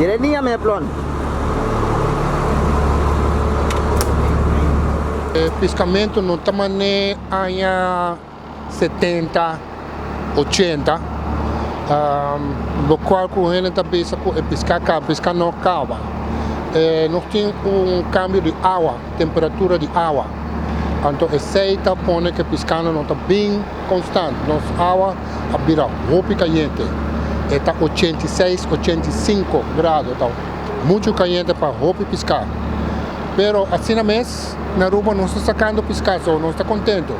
Direninha me plon. Pescamento no tamanho anha 70, 80. No qual com ele também é pescar no cava. Nós temos cambio de água, temperatura de água. Então, aceita põe que pescando não está bem constante. Nossa água vira hopi caliente. Está 86, 85 graus. Então, muito caliente para hopi pescar. Pero assim na mês, na rua não está sacando pescar, só não está contente.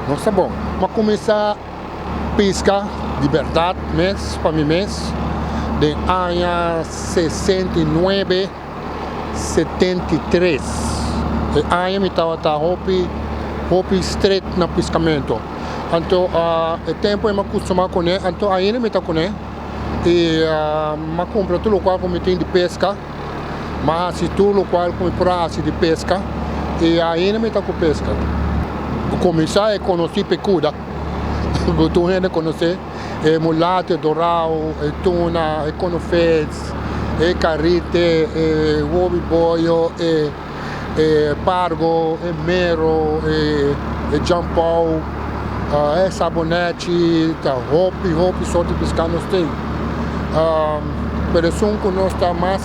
Não está bom. Mas começar a pescar de verdade, mês para mês, de ano 69, 73. Aí me estava hopi straight no pescamento. Então, o tempo é me acostumar com ele, então ainda me está com ele. E me compro tudo o qual me tem de pesca, mas se tudo o qual me praxe de pesca, e ainda me está com pesca. Começar a conhecer pecuda, tu ainda conhecer, mulate, dourado, tuna, conofetes, carite, ovo boio, pargo, mero, jampau, sabonete, hopi, só de pescar nós tem. Mas um que nós está mais,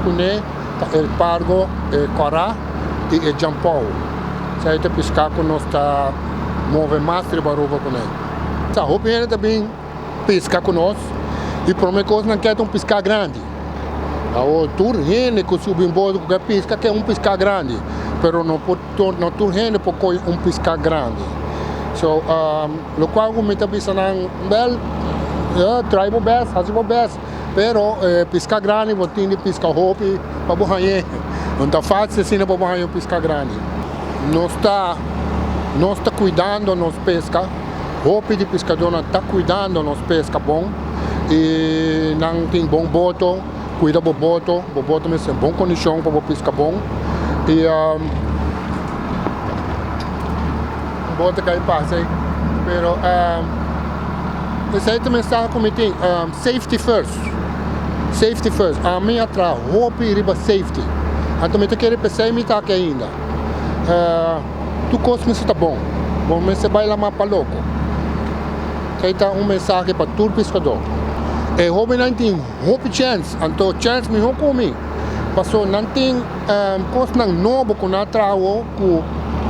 com ele, pargo, corá e jampau. Se a gente pescar com nós está mover mais trabalho com ele. Tá, hopi ele também pesca com nós e por uma coisa não quer pescar grande. O turrene que subi em bordo que pesca que é pescar grande, mas não turrene porque pescar grande. So, o qual me está pensando bel, tribal best, haci best, pero pescar grande, vou ter de pescar hopi para borrar. Não está fácil assim para borrar pescar grande. Nós está cuidando nos pesca, hopi de pescador não está cuidando nos pesca bom e não tem bom boto. Cuida do boto mas em boa condição para pescar bom. E boto que aí passa aí. Pero esse aí também está cometendo safety first. Safety first. A minha atrás, hopi riba safety. Então eu quero pensar em mim aqui ainda. Tu cosme está bom. Bom, mas você vai lá mais para louco. Aí está mensagem para todo pescador. Hopi não tem hopi chance, então chance me comigo. Passou não tem coisa novo com a trabou, que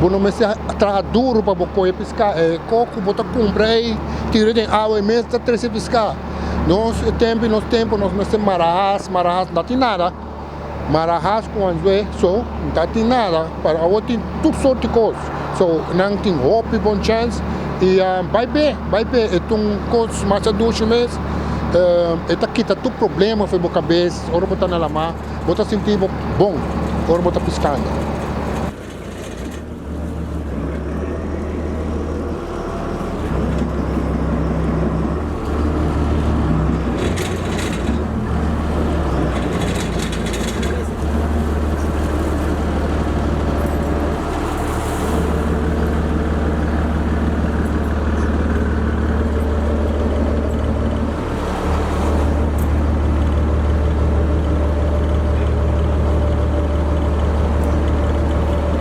não me se traz duro para você pescar. Coco bota comprar e tira de água e mesmo está treze pescar. Nós tempo nós me se marahas não tem nada. Marahas com anjo só não tem nada. Para o tem tudo sorte de coisas. So não tem hopi bom chance e vai bem. Então coisas mais doce mesmo. Eta quita tu problema foi boa cabeça, ora botar na lama, botar sentir bom, ora botar piscando.